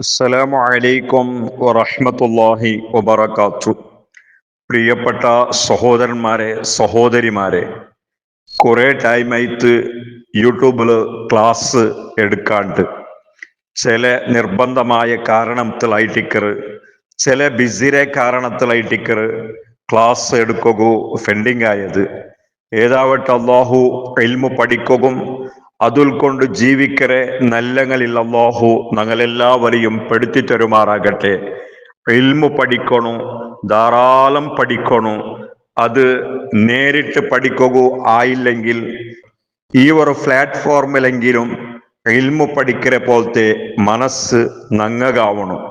അസ്സലാമു അലൈക്കും വറഹ്മത്തുള്ളാഹി വബറകാത്തു. പ്രിയപ്പെട്ട സഹോദരന്മാരെ, സഹോദരിമാരെ, കുറെ ടൈമായിട്ട് യൂട്യൂബില് ക്ലാസ് എടുക്കാണ്ട് ചില നിർബന്ധമായ കാരണത്തിലായിട്ടിക്കറ്, ചില ബിസിരെ കാരണത്തിലായിട്ടിക്കറ് ക്ലാസ് എടുക്കുകു ഫെൻഡിങ് ആയത്. ഏതാവട്ടെ അള്ളാഹു ഇൽമു പഠിക്കുകയും അതുൽ കൊണ്ട് ജീവിക്കരെ നല്ലങ്ങളിൽ അള്ളാഹു ഞങ്ങളെല്ലാവരെയും പെടുത്തി തരുമാറാകട്ടെ. ഇൽമു പഠിക്കണു, ധാരാളം പഠിക്കണു. അത് നേരിട്ട് പഠിക്കുക ആയില്ലെങ്കിൽ ഈ ഒരു പ്ലാറ്റ്ഫോമിലെങ്കിലും ഇൽമു പഠിക്കരെ പോലത്തെ മനസ്സ് നങ്ങകാവണം.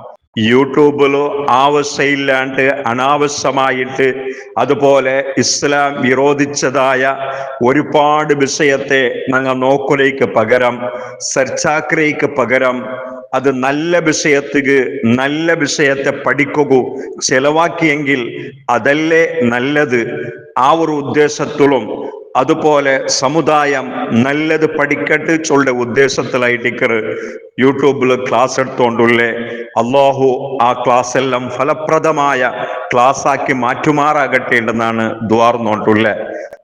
യൂട്യൂബിലോ ആവശ്യമില്ലാണ്ട് അനാവശ്യമായിട്ട് അതുപോലെ ഇസ്ലാം വിരോധിച്ചതായ ഒരുപാട് വിഷയത്തെ ഞങ്ങൾ നോക്കലേക്ക് പകരം സെർച്ചാക്കരയ്ക്ക് പകരം അത് നല്ല വിഷയത്തെ പഠിക്കുക ചെലവാക്കിയെങ്കിൽ അതല്ലേ നല്ലത്. ആ ഒരു ഉദ്ദേശത്തിലും അതുപോലെ സമുദായം നല്ലത് പഠിക്കട്ട് ചൊല്ലുടെ ഉദ്ദേശത്തിലായിട്ടിക്കറ് യൂട്യൂബിൽ ക്ലാസ് എടുത്തോണ്ടുള്ളേ. അള്ളാഹു ആ ക്ലാസ് എല്ലാം ഫലപ്രദമായ ക്ലാസ് ആക്കി മാറ്റുമാറാകട്ടെ എന്നാണ് ദ്വാർന്നോണ്ടുള്ളേ.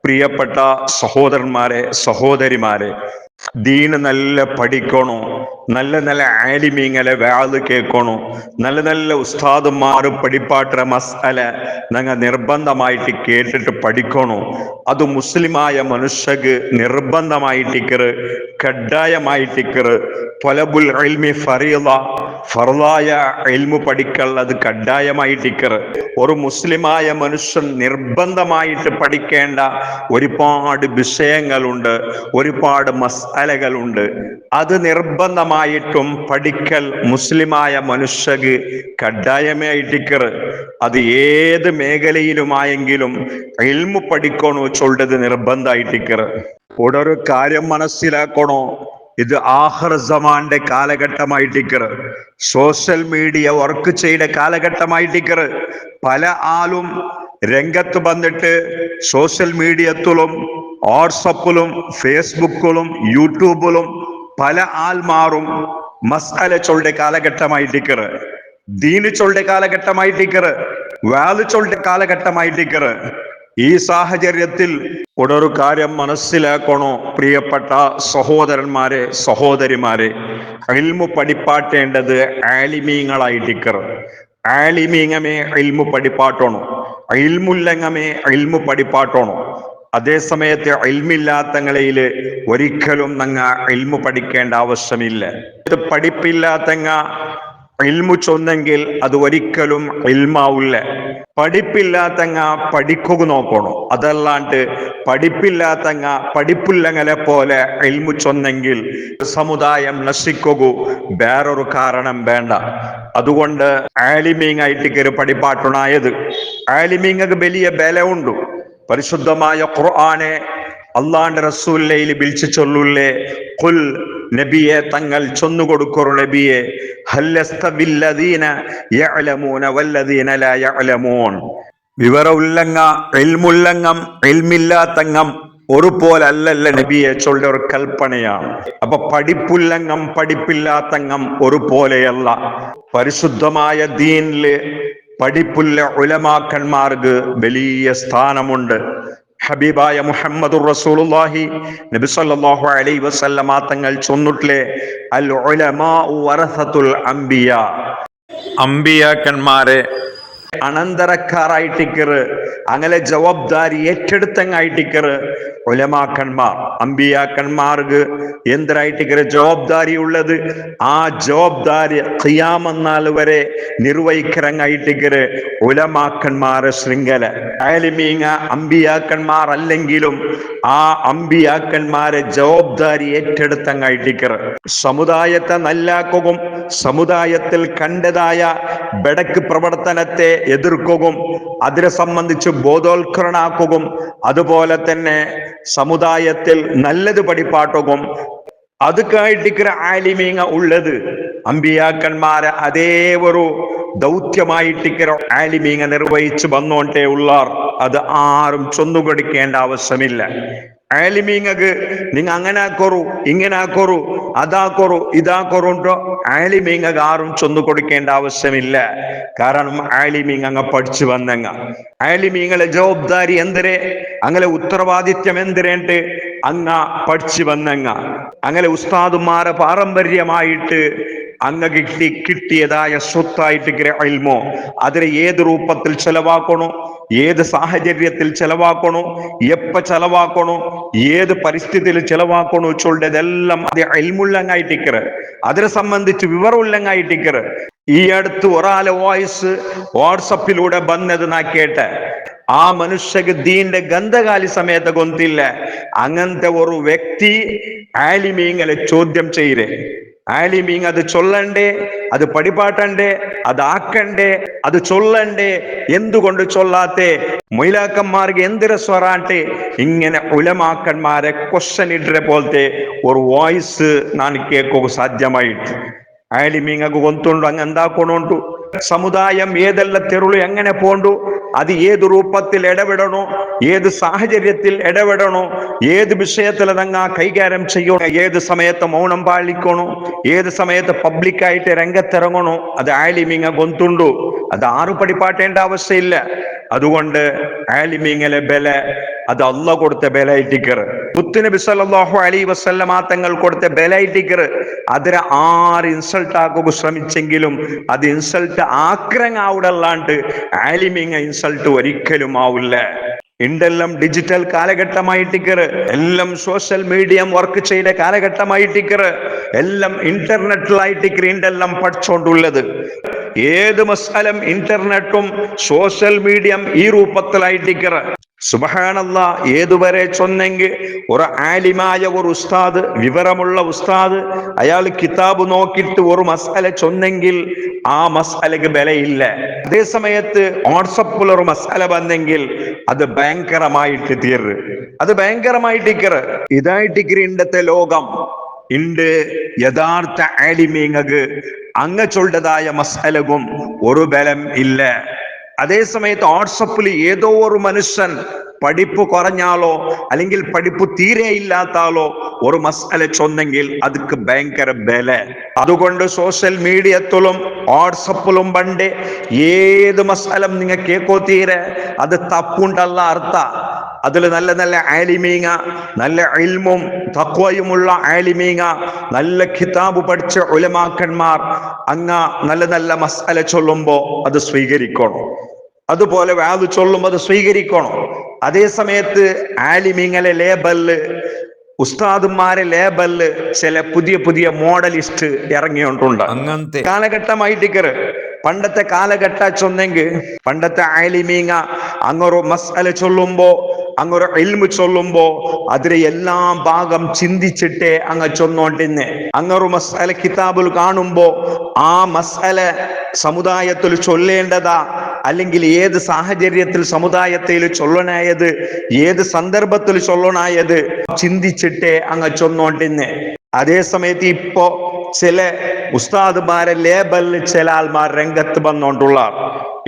പ്രിയപ്പെട്ട സഹോദരന്മാരെ, സഹോദരിമാരെ, ദീന് നല്ല പഠിക്കണോ, നല്ല നല്ല ആലിമീങ്ങളെ വാള് കേൾക്കണോ, നല്ല നല്ല ഉസ്താദുമാർ പഠിപ്പാട്ട മസ്അല ഞങ്ങൾ നിർബന്ധമായിട്ട് കേട്ടിട്ട് പഠിക്കണോ. അത് മുസ്ലിമായ മനുഷ്യക്ക് നിർബന്ധമായിട്ടിക്കറ്, കഡ്ഡായമായിട്ടിക്കറ്. ത്വലബുൽ ഇൽമി ഫരീള, ഫർളായ ഇൽമു പഠിക്കൽ കഡ്ഡായമായിട്ടിക്കറ്. ഒരു മുസ്ലിമായ മനുഷ്യൻ നിർബന്ധമായിട്ട് പഠിക്കേണ്ട ഒരുപാട് വിഷയങ്ങളുണ്ട്, ഒരുപാട് മസ്അലകളുണ്ട്. അത് നിർബന്ധമായിട്ടും പഠിക്കൽ മുസ്ലിമായ മനുഷ്യക്ക് കഡ്ഡായമായിട്ടിക്കറ്. അത് ഏത് മേഖലയിലുമായെങ്കിലും ഇൽമു പഠിക്കണോ ചൊല്ലത് നിർബന്ധമായിട്ടിക്കറ്. ഇവിടെ ഒരു കാര്യം മനസ്സിലാക്കണോ, ഇത് ആഖിർ സമാന്റെ കാലഘട്ടമായിട്ടിക്കറ്. സോഷ്യൽ മീഡിയ വർക്ക് ചെയ്ത കാലഘട്ടമായിട്ടിക്കറ്. പല ആളും രംഗത്ത് വന്നിട്ട് സോഷ്യൽ മീഡിയത്തിലും വാട്സപ്പിലും ഫേസ്ബുക്കിലും യൂട്യൂബിലും പല ആൾമാറും മസ്അല ചൊല്ലുടെ കാലഘട്ടമായിട്ടിക്കറ്, ദീന് ചൊല്ലുടെ കാലഘട്ടമായിട്ടിക്കറ്, വാല് ചൊല്ലുടെ കാലഘട്ടമായിട്ടിക്കറ്. ഈ സാഹചര്യത്തിൽ ഒരു കാര്യം മനസ്സിലാക്കണോ പ്രിയപ്പെട്ട സഹോദരന്മാരെ, സഹോദരിമാരെ, ഇൽമു പഠിപ്പാട്ടേണ്ടത് ആലിമീങ്ങളായിട്ടിക്കറ്. ആലിമീങ്ങമേ ഇൽമു പഠിപ്പാട്ടണോ, ഇൽമുല്ലങ്ങമേ ഇൽമു പഠിപ്പാട്ടണോ. അതേ സമയത്ത് ഇൽമില്ലാത്തങ്ങളയില് ഒരിക്കലും നങ്ങ ഇൽമു പഠിക്കേണ്ട ആവശ്യമില്ല. ഇത് പഠിപ്പില്ലാത്തങ്ങ ഇൽമു ചൊന്നെങ്കിൽ അത് ഒരിക്കലും ഇൽമാവില്ല. പഠിപ്പില്ലാത്തങ്ങ പഠിക്കുക നോക്കണോ, അതല്ലാണ്ട് പഠിപ്പില്ലാത്തങ്ങ പഠിപ്പില്ലങ്ങളെ പോലെ ഇൽമു ചൊന്നെങ്കിൽ സമുദായം നശിക്കുക വേറൊരു കാരണം വേണ്ട. അതുകൊണ്ട് ആലിമീങ്ങായിട്ട് പഠിപ്പാട്ടുണായത്. ആലിമീങ്ങൾക്ക് വലിയ ബലമുണ്ട്. പരിശുദ്ധമായ ഖുർആനെ അള്ളാന്റെ റസൂലിൽ വിളിച്ചു ചൊല്ലുള്ളേ. ഖുൽ, നബിയെ തങ്ങൾ ചൊന്നുകൊടുക്കൊരു നബിയെ, ഹല്ലസ്തവില്ലദീന യഅലമൂന വല്ലദീന ലാ യഅലമൂൻ. വിവരമുല്ലങ്ങ ഇൽമുല്ലങ്ങം ഇൽമില്ലാത്തങ്ങം ഒരുപോലെ അല്ലല്ല നബിയെ ചൊല്ലുടെ ഒരു കൽപ്പനയാണ്. അപ്പൊ പഠിപ്പുല്ലങ്ങം പഠിപ്പില്ലാത്തങ്ങം ഒരുപോലെയല്ല. പരിശുദ്ധമായ ദീനില് പഠിപ്പുള്ള ഉലമാക്കന്മാർക്ക് വലിയ സ്ഥാനമുണ്ട്. ഹബീബായ മുഹമ്മദുർ റസൂലുള്ളാഹി നബി സല്ലല്ലാഹു അലൈഹി വസല്ലമ തങ്ങൾ ചൊന്നിട്ടില്ലേ, അൽ ഉലമാഉ വറസത്തുൽ അംബിയാ. അംബിയാക്കന്മാരെ അനന്തരക്കാരായിട്ടിക്കറ്, അങ്ങനെ ജവാബ്ദാരി ഏറ്റെടുത്തങ്ങായിട്ടിക്കറ് ഉലമാക്കന്മാർ. അംബിയാക്കന്മാർക്ക് എന്തിനായിട്ടിക്കറ് ജവാബ്ദാരി ഉള്ളത്? ആ ജവാബ്ദാരി ഖിയാമത്ത് വരെ നിർവഹിക്കറങ്ങായിട്ടിക്കറ് ഉലമാക്കന്മാരെ ശൃംഖല. ആലിമീങ്ങ അംബിയാക്കന്മാർ അല്ലെങ്കിലും ആ അംബിയാക്കന്മാരെ ജവാബ്ദാരി ഏറ്റെടുത്തങ്ങായിട്ടിക്കറ് സമുദായത്തെ നല്ലാക്കുകയും സമുദായത്തിൽ കണ്ടതായ ബടക്ക് പ്രവർത്തനത്തെ എതിർക്കുകയും അതിനെ സംബന്ധിച്ച് ബോധവൽക്കരണാക്കുകയും അതുപോലെ തന്നെ സമുദായത്തിൽ നല്ലത് പഠിപ്പാട്ടുകയും അതുക്കായിട്ടിക്കറ ആലിമീങ്ങ ഉള്ളത്. അമ്പിയാക്കന്മാരെ അതേ ഒരു ദൗത്യമായിട്ടിക്കറ ആലിമീങ്ങ നിർവഹിച്ചു വന്നോണ്ടേ ഉള്ളാർ. അത് ആരും ചൊന്നുകൊടുക്കേണ്ട ആവശ്യമില്ല. ആലിമീങ്ങക്ക് നിങ്ങ അങ്ങനെ ആക്കോറു ഇങ്ങനെ ആക്കോറു അതാക്കോറു ഇതാക്കോറു ഉണ്ടോ ആലിമീങ്ങക്ക് ആരും ചൊന്നു കൊടുക്കേണ്ട ആവശ്യമില്ല. കാരണം ആലിമീങ് അങ്ങ് പഠിച്ചു വന്നങ്ങ ആലിമീങ്ങളെ ജവാബ്ദാരി എന്തരെ അങ്ങനെ ഉത്തരവാദിത്യം എന്തരേണ്ട് അങ്ങ പഠിച്ചു വന്നങ്ങ അങ്ങനെ ഉസ്താദുമാരെ പാരമ്പര്യമായിട്ട് അങ്ങ് കിട്ടിയതായ സ്വത്തായിട്ട് ഇൽമോ അതിനെ ഏത് രൂപത്തിൽ ചെലവാക്കണോ, ഏത് സാഹചര്യത്തിൽ ചെലവാക്കണോ, എപ്പ ചെലവാക്കണോ, ഏത് പരിസ്ഥിതിയിൽ ചെലവാക്കണോ ചൊല്ലതെല്ലാം അത് ഇൽമുള്ളങ്ങായിട്ടിക്കറ്, അതിനെ സംബന്ധിച്ച് വിവരമുള്ളങ്ങായിട്ടിക്കറ്. ഈ അടുത്ത് ഒരാളെ വോയിസ് വാട്സപ്പിലൂടെ വന്നത് നാ കേട്ടെ. ആ മനുഷ്യക്ക് ദീന്റെ ഗന്ധകാലി സമയത്ത് ഗൊന്തില്ല. അങ്ങനത്തെ ഒരു വ്യക്തി ആലിമീങ്ങളെ ചോദ്യം ചെയ്യേ. ആലിമീങ് അത് ചൊല്ലണ്ടേ, അത് പടിപാട്ടണ്ടേ, അത് ആക്കണ്ടേ, അത് ചൊല്ലണ്ടേ, എന്തുകൊണ്ട് ചൊല്ലാത്തെ, മൊയിലാക്കന്മാർക്ക് എന്തിര സ്വറാട്ടെ, ഇങ്ങനെ ഉലമാക്കന്മാരെ ക്വസ്റ്റ്യൻ ഇട്ടേ പോലത്തെ ഒരു വോയിസ് ഞാൻ കേൾക്കുക സാധ്യമായിട്ട്. ആലിമീങ്ങക്ക് ഗൊന്തുണ്ടു അങ്ങ് എന്താക്കണുണ്ടു, സമുദായം ഏതെല്ലാം തെരുള് എങ്ങനെ പോണ്ടു, അത് ഏത് രൂപത്തിൽ ഇടപെടണോ, ഏത് സാഹചര്യത്തിൽ ഇടപെടണോ, ഏത് വിഷയത്തിൽ അതങ്ങ കൈകാര്യം ചെയ്യണോ, ഏത് സമയത്ത് മൗനം പാലിക്കണോ, ഏത് സമയത്ത് പബ്ലിക്കായിട്ട് രംഗത്തിറങ്ങണോ, അത് ആലിമീങ്ങ ഗൊന്തുണ്ടു. അത് ആരും പഠിപ്പാട്ടേണ്ട ആവശ്യമില്ല. അതുകൊണ്ട് ആലിമീങ്ങളെ ബല അത് അള്ളാഹ് കൊടുത്ത ബലായിട്ടിക്കറ്, മുത്തുനബി സല്ലല്ലാഹു അലൈഹി വസല്ലമ തങ്ങൾ കൊടുത്ത ബലായിട്ടിക്കറ്. അതിനെ ആര് ഇൻസൾട്ട് ആക്കുക ശ്രമിച്ചെങ്കിലും അത് ഇൻസൾട്ട് ആക്രങ്ങാവിടല്ലാണ്ട് ആലിമീങ്ങ ഇൻസൾട്ട് ഒരിക്കലും ആവില്ല. ഇണ്ടെല്ലാം ഡിജിറ്റൽ കാലഘട്ടമായിട്ടിക്കറ്, എല്ലാം സോഷ്യൽ മീഡിയ വർക്ക് ചെയ്ത കാലഘട്ടമായിട്ടിക്കറ്, എല്ലാം ഇന്റർനെറ്റിലായിട്ടിക്കറ് ഇണ്ടെല്ലാം പഠിച്ചോണ്ടുള്ളത്. ഏത് മസാലം ഇന്റർനെറ്റും സോഷ്യൽ മീഡിയ ഈ രൂപത്തിലായിട്ടിക്കറ്. സുബ്ഹാനല്ലാഹ്, ഏതുവരെ ചൊന്നെങ്കിൽ ഒരു ആലിമായ ഒരു ഉസ്താദ്, വിവരമുള്ള ഉസ്താദ്, അയാൾ കിതാബ് നോക്കിയിട്ട് ഒരു മസാല ചൊന്നെങ്കിൽ ആ മസാലക്ക് ബലയില്ല. അതേ സമയത്ത് വാട്സപ്പിൽ ഒരു മസാല വന്നെങ്കിൽ അത് ഭയങ്കരമായിട്ട് തീര്, അത് ഭയങ്കരമായിട്ടിക്കറ്. ഇതായിട്ടിക്കറ് ഇണ്ടത്തെ ലോകം. ഇണ്ട് യഥാർത്ഥ ആലിമീങ്ങക്ക് അങ്ങ ചൊല്ലതായ മസാലകും ഒരു ബലം ഇല്ല. അതേ സമയത്ത് വാട്സപ്പിൽ ഏതോ ഒരു മനുഷ്യൻ പഠിപ്പ് കുറഞ്ഞാലോ അല്ലെങ്കിൽ പഠിപ്പ് തീരെ ഇല്ലാത്താലോ ഒരു മസാല ചൊന്നെങ്കിൽ അതിക്ക് ഭയങ്കര ബല. അതുകൊണ്ട് സോഷ്യൽ മീഡിയത്തിലും വാട്സപ്പിലും പണ്ട് ഏത് മസാലം നിങ്ങൾ കേക്കോ തീരെ അത് തപ്പുണ്ടല്ല അർത്ഥ. അതിൽ നല്ല നല്ല ആലിമീങ്ങ, നല്ല ഇൽമും തഖ്വയുമുള്ള ആലിമീങ്ങ, നല്ല കിതാബ് പഠിച്ച ഉലമാക്കന്മാർ അങ്ങ നല്ല നല്ല മസാല ചൊല്ലുമ്പോ അത് സ്വീകരിക്കണം. അതുപോലെ വാദ് ചൊല്ലുമ്പോ അത് സ്വീകരിക്കണം. അതേ സമയത്ത് ആലിമീങ്ങളെ ലേബല്, ഉസ്താദുമാരെ ലേബല് ചില പുതിയ പുതിയ മോഡലിസ്റ്റ് ഇറങ്ങിയിട്ടുണ്ട്. അങ്ങനത്തെ കാലഘട്ടമായിട്ടിക്കറ്. പണ്ടത്തെ കാലഘട്ട ചൊന്നെങ്കിൽ പണ്ടത്തെ ആലിമീങ്ങ അങ്ങൊരു മസാല ചൊല്ലുമ്പോ, അങ്ങൊരു ഇൽമു ചൊല്ലുമ്പോ അതിലെ എല്ലാ ഭാഗം ചിന്തിച്ചിട്ടേ അങ്ങ് ചൊന്നോണ്ടിന്നെ. അങ്ങൊരു മസാല കിതാബിൽ കാണുമ്പോ ആ മസാല സമുദായത്തിൽ ചൊല്ലേണ്ടതാ, അല്ലെങ്കിൽ ഏത് സാഹചര്യത്തിൽ സമുദായത്തിൽ ചൊല്ലനായത്, ഏത് സന്ദർഭത്തിൽ ചൊല്ലനായത് ചിന്തിച്ചിട്ടേ അങ്ങ് ചൊന്നോണ്ടിന്നെ. അതേ സമയത്ത് ഇപ്പോ ചില ഉസ്താദുമാരെ ലേബലിൽ ചില ആൾമാർ രംഗത്ത് വന്നോണ്ടുള്ള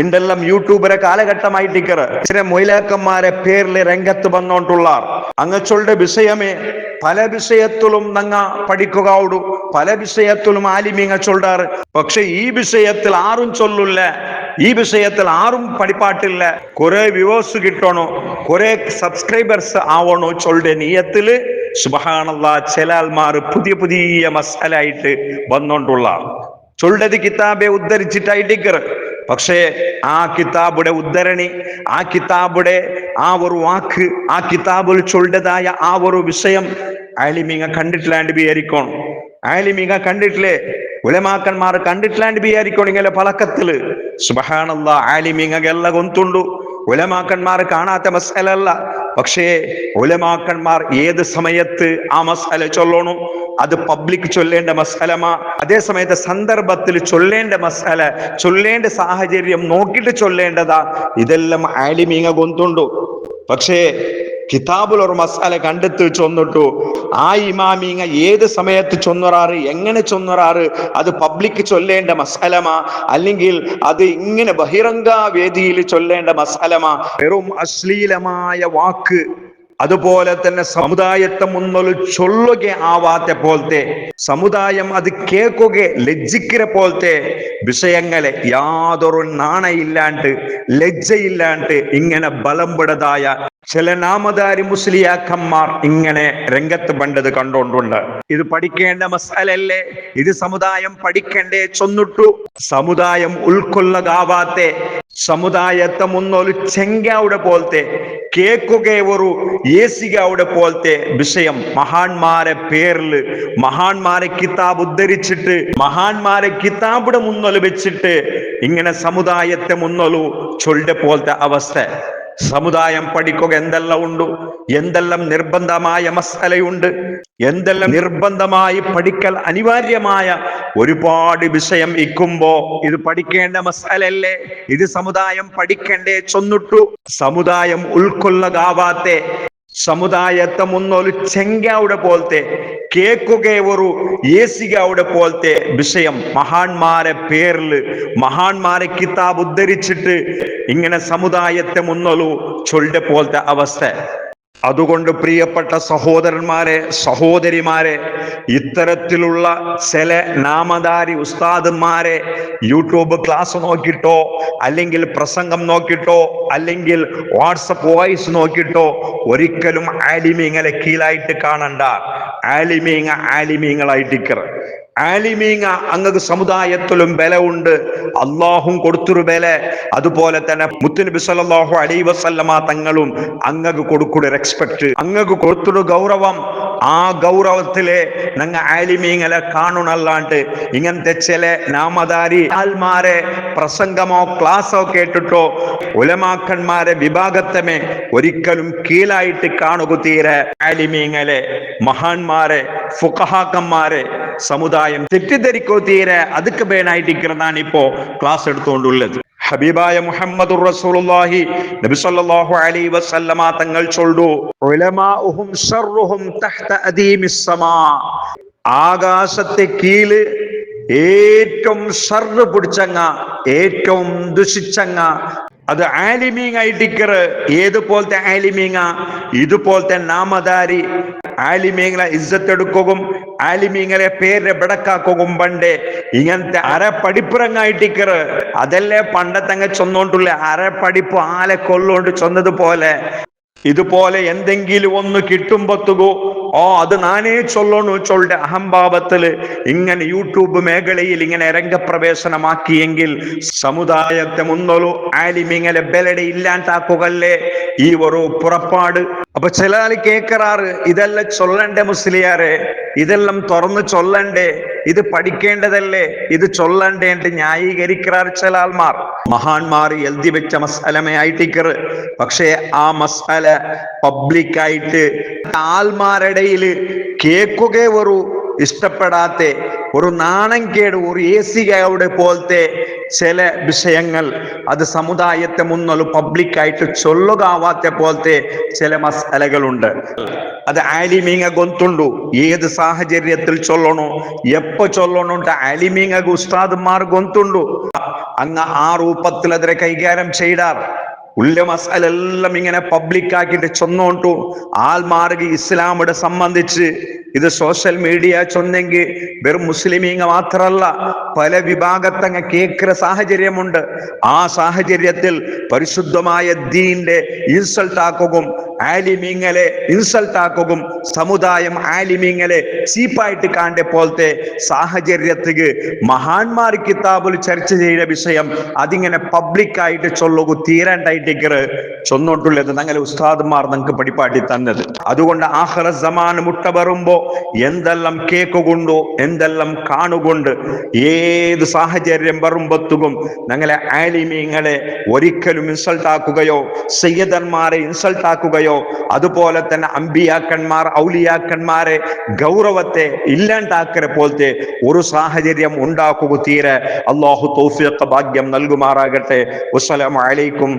ഇണ്ടെല്ലാം യൂട്യൂബറെ കാലഘട്ടമായിട്ടിക്കറ്. ചില മൊയിലാക്കന്മാരെ പേരിൽ രംഗത്ത് വന്നോണ്ടുള്ള അങ്ങച്ചുളുടെ വിഷയമേ പല വിഷയത്തിലും നങ്ങ പഠിക്കുക ഉള്ളൂ, പല വിഷയത്തിലും ആലിമീങ്ങ ചൊല്ലാറ്. പക്ഷെ ഈ വിഷയത്തിൽ ആരും ചൊല്ലില്ല, ഈ വിഷയത്തിൽ ആരും പഠിപ്പാട്ടില്ല. കുറെ വ്യൂവേഴ്സ് കിട്ടണോ, കുറെ സബ്സ്ക്രൈബേഴ്സ് ആവണോ ചൊല്ലുടെ നീയത്തില് സുബ്ഹാനല്ലാഹ് ചില ആൾമാർ പുതിയ പുതിയ മസാലായിട്ട് വന്നോണ്ടുള്ള ചൊല്ലത് കിതാബെ ഉദ്ധരിച്ചിട്ടായിട്ടിക്കറ്. പക്ഷേ ആ കിതാബുടെ ഉദ്ധരണി, ആ കിതാബുടെ ആ ഒരു വാക്ക്, ആ കിതാബിൽ ചൊല്ലതായ ആ ഒരു വിഷയം ആലിമീങ്ങ കണ്ടിട്ടില്ലാണ്ട് വിചാരിക്കണം. ആലിമീങ്ങ കണ്ടിട്ടില്ലേ, ഉലമാക്കന്മാർ കണ്ടിട്ടില്ലാണ്ട് വിചാരിക്കണം. ഇങ്ങനെ പളക്കത്തില് സുബ്ഹാനല്ലാഹ് ആലിമീങ്ങ എല്ലാം ഗൊന്തുണ്ടു. ഉലമാക്കന്മാർ കാണാത്ത മസാലല്ല. പക്ഷേ ഉലമാക്കന്മാർ ഏത് സമയത്ത് ആ മസാല ചൊല്ലണോ അത് പബ്ലിക് ചൊല്ലേണ്ട മസാലമാ. അതേ സമയത്ത് സന്ദർഭത്തിൽ ചൊല്ലേണ്ട മസാല, ചൊല്ലേണ്ട സാഹചര്യം നോക്കിയിട്ട് ചൊല്ലേണ്ടതാ. ഇതെല്ലാം ആലിമീങ്ങ ഗൊന്തുണ്ടു. പക്ഷേ കിതാബിൽ ഒരു മസാല കണ്ടെത്തി ചൊന്നിട്ടു ആ ഇമാമീങ്ങ ഏത് സമയത്ത് ചൊന്നറാറ്, എങ്ങനെ ചൊന്നറാറ്, അത് പബ്ലിക് ചൊല്ലേണ്ട മസാലമാ അല്ലെങ്കിൽ അത് ഇങ്ങനെ ബഹിരംഗ വേദിയിൽ ചൊല്ലേണ്ട മസാലമാ. വെറും അശ്ലീലമായ വാക്ക്, അതുപോലെ തന്നെ സമുദായത്തെ മുന്നൊരു ചൊല്ലുക ആവാത്ത പോലത്തെ, സമുദായം അത് കേൾക്കുക ലജ്ജിക്കിற പോലത്തെ വിഷയങ്ങളെ യാതൊരു നാണയില്ലാണ്ട് ലജ്ജയില്ലാണ്ട് ഇങ്ങനെ ബലംപെടതായ ചില നാമധാരി മുസ്ലിയാക്കന്മാർ ഇങ്ങനെ രംഗത്ത് പണ്ടത് കണ്ടോണ്ടുണ്ട്. ഇത് പഠിക്കേണ്ട മസാലല്ലേ, ഇത് സമുദായം പഠിക്കണ്ടേ ചൊന്നിട്ടു. സമുദായം ഉൾക്കൊള്ളകാവാത്തെ, സമുദായത്തെ മുന്നൊരു ചെങ്കാവുടെ പോലത്തെ കേൾക്കുക ഒരു ഏസികാവുടെ പോലത്തെ വിഷയം മഹാന്മാരെ പേരില് മഹാന്മാരെ കിതാബ് ഉദ്ധരിച്ചിട്ട് മഹാന്മാരെ കിതാബിടെ മുന്നൊല് വെച്ചിട്ട് ഇങ്ങനെ സമുദായത്തെ മുന്നൊരു ചൊല്ലുടെ പോലത്തെ അവസ്ഥ. സമുദായം പഠിക്കുക എന്തെല്ലാം ഉണ്ട്, എന്തെല്ലാം നിർബന്ധമായ മസലയുണ്ട്, എന്തെല്ലാം നിർബന്ധമായി പഠിക്കൽ അനിവാര്യമായ ഒരുപാട് വിഷയം ഇരിക്കുമ്പോ ഇത് പഠിക്കേണ്ട മസലല്ലേ, ഇത് സമുദായം പഠിക്കണ്ടേ ചൊന്നിട്ടു. സമുദായം ഉൾക്കൊള്ളകാവാത്തെ, സമുദായത്തെ മുന്നൊരു ചെങ്കാവുടെ പോലത്തെ കേൾക്കുക ഒരു ഏസികാവുടെ പോലത്തെ വിഷയം മഹാന്മാരെ പേരില് മഹാന്മാരെ കിതാബ് ഉദ്ധരിച്ചിട്ട് ഇങ്ങനെ സമുദായത്തെ മുന്നൊരു ചൊല്ലുടെ പോലത്തെ അവസ്ഥ. അതുകൊണ്ട് പ്രിയപ്പെട്ട സഹോദരന്മാരെ സഹോദരിമാരെ, ഇത്തരത്തിലുള്ള ചില നാമധാരി ഉസ്താദന്മാരെ യൂട്യൂബ് ക്ലാസ് നോക്കിട്ടോ അല്ലെങ്കിൽ പ്രസംഗം നോക്കിട്ടോ അല്ലെങ്കിൽ വാട്സപ്പ് വോയിസ് നോക്കിട്ടോ ഒരിക്കലും ആലിമീങ്ങളെ കീഴായിട്ട് കാണണ്ട. ആലിമീങ്ങളായിട്ടിക്കറ ആലിമീങ്ങ അങ്ങക്ക് സമുദായത്തിലും ബല ഉണ്ട്, അള്ളാഹും കൊടുത്തൊരു ബല. അതുപോലെ തന്നെ മുത്തുനബി സല്ലല്ലാഹു അലൈഹി വസല്ലമ തങ്ങളും അങ്ങക്ക് കൊടുക്കുന്ന റെസ്പെക്ട്, അങ്ങക്ക് കൊടുത്തൊരു ഗൗരവം, ആ ഗൗരവത്തിലെ ഞങ്ങ ആലിമീങ്ങളെ കാണണല്ലാണ്ട് ഇങ്ങനത്തെ ചില നാമധാരി ആൽമാരെ പ്രസംഗമോ ക്ലാസ്സോ കേട്ടിട്ടോ ഉലമാക്കന്മാരെ വിഭാഗത്തമേ ഒരിക്കലും കീഴായിട്ട് കാണുക തീരെ. ആലിമീങ്ങളെ മഹാന്മാരെ ഫുഖഹാക്കന്മാരെ സമുദായം തെറ്റിദ്ധരിക്കോ തീരെ അതുക്ക് ബേനായിട്ടിരിക്കുന്നതാണ് ഇപ്പോ ക്ലാസ് എടുത്തുകൊണ്ടുള്ളത്. ഹബീബായ മുഹമ്മദുർ റസൂലുള്ളാഹി നബി സല്ലല്ലാഹു അലൈഹി വസല്ലമ തങ്ങൾ ചൊല്ലു, ഉലമാഉഹും ശർറുഹും തഹ്ത അദീമിസ് സമാ, ആകാശത്തെ കീഴ് ഏറ്റവും ഷർറ് പിടിച്ചങ്ങ ഏറ്റവും ദുഷിച്ചങ്ങ അത് ആലിമീങ് ആയിട്ടിക്കറ്. ഏതുപോലത്തെ ആലിമീങ്ങ? ഇതുപോലത്തെ നാമധാരി ആലിമീങ്ങളെ ഇസ്സത്തെടുക്കുകയും ആലിമീങ്ങളെ പേര് ബെടക്കാക്കുകയും പണ്ടേ ഇങ്ങനത്തെ അരപ്പടിപ്പുറങ്ങായിട്ടിക്കറ്. അതല്ലേ പണ്ടത്തങ്ങ ചൊന്നോണ്ടുള്ള അരപ്പടിപ്പ് ആലെ കൊള്ളോണ്ട് ചൊന്നതുപോലെ. ഇതുപോലെ എന്തെങ്കിലും ഒന്ന് കിട്ടുമ്പത്തുകോ അത് നാനേ ചൊല്ലണു ചൊല്ലുടെ അഹംഭാവത്തില് ഇങ്ങനെ യൂട്യൂബ് മേഖലയിൽ ഇങ്ങനെ രംഗപ്രവേശനമാക്കിയെങ്കിൽ സമുദായത്തെ മുന്നൊരു ആലിമീങ്ങളെ ബലടെ ഇല്ലാണ്ടാക്കുകല്ലേ ഈ ഒരു പുറപ്പാട്. അപ്പൊ ചില ആൾ കേക്കറാറ്, ഇതെല്ലാം ചൊല്ലണ്ടേ മുസ്ലിയാരെ, ഇതെല്ലാം തുറന്ന് ചൊല്ലണ്ടേ, ഇത് പഠിക്കേണ്ടതല്ലേ, ഇത് ചൊല്ലണ്ടേ എന്ന് ന്യായീകരിക്കാറ് ചില ആൾമാർ. മഹാന്മാർ എഴുതി വെച്ച മസാലമേ ആയിട്ടിക്കറ്. പക്ഷേ ആ മസാല പബ്ലിക്കായിട്ട് ആൾമാരുടെ കേൾക്കുക ഒരു ഇഷ്ടപ്പെടാത്ത ഒരു നാണംകേട് ഒരു ഏസികയുടെ പോലത്തെ ചില വിഷയങ്ങൾ അത് സമുദായത്തെ മുന്നൊരു പബ്ലിക്കായിട്ട് ചൊല്ലുകാവാത്ത പോലത്തെ ചില മസാലകളുണ്ട്. അത് ആലിമീങ്ങ ഗൊന്തുണ്ടു, ഏത് സാഹചര്യത്തിൽ ചൊല്ലണോ എപ്പോ ചൊല്ലണോ ആലിമീങ്ങ ഉസ്താദ്മാർ ഗൊന്തുണ്ടു. അങ്ങ് ആ രൂപത്തിൽ അതിനെ കൈകാര്യം ചെയ്താർ. ഉള്ള മസാലെല്ലാം ഇങ്ങനെ പബ്ലിക്കാക്കിയിട്ട് ചൊന്നോണ്ടു ആൾമാർക്ക് ഇസ്ലാമിടെ സംബന്ധിച്ച് ഇത് സോഷ്യൽ മീഡിയ ചൊന്നെങ്കിൽ വെറും മുസ്ലിമീങ്ങ മാത്രല്ല പല വിഭാഗത്തങ്ങ കേൾക്കുന്ന സാഹചര്യമുണ്ട്. ആ സാഹചര്യത്തിൽ പരിശുദ്ധമായ ദീന്റെ ഇൻസൾട്ട് ആക്കുകയും ആലിമീങ്ങളെ ഇൻസൾട്ട് ആക്കുകയും സമുദായം ആലിമീങ്ങളെ ചീപ്പായിട്ട് കാണേണ്ട പോലത്തെ സാഹചര്യത്തിക്ക് മഹാന്മാർ കിതാബിൽ ചർച്ച ചെയ്ത വിഷയം അതിങ്ങനെ പബ്ലിക്കായിട്ട് ചൊല്ലുക തീരണ്ടായിട്ട് ചൊന്നോട്ടുള്ളത് ഞങ്ങളെ ഉസ്താദ്മാർ ഞങ്ങൾക്ക് പഠിപ്പാട്ടി തന്നത്. അതുകൊണ്ട് ആഖിറ സമാൻ മുട്ട വരുമ്പോ എന്തെല്ലാം കേക്കുകൊണ്ടോ എന്തെല്ലാം കാണുകൊണ്ട് ഏത് സാഹചര്യം വരുമ്പത്തും ഞങ്ങളെ ആലിമീങ്ങളെ ഒരിക്കലും ഇൻസൾട്ട് ആക്കുകയോ സയ്യിദന്മാരെ ഇൻസൾട്ട് ആക്കുകയോ അതുപോലെ തന്നെ അമ്പിയാക്കന്മാർ ഔലിയാക്കന്മാരെ ഗൗരവത്തെ ഇല്ലാണ്ടാക്കരെ പോലത്തെ ഒരു സാഹചര്യം ഉണ്ടാക്കുക തീരെ. അല്ലാഹു തൗഫീഖ് ഭാഗ്യം നൽകുമാറാകട്ടെ. വസ്സലാമു അലൈക്കും.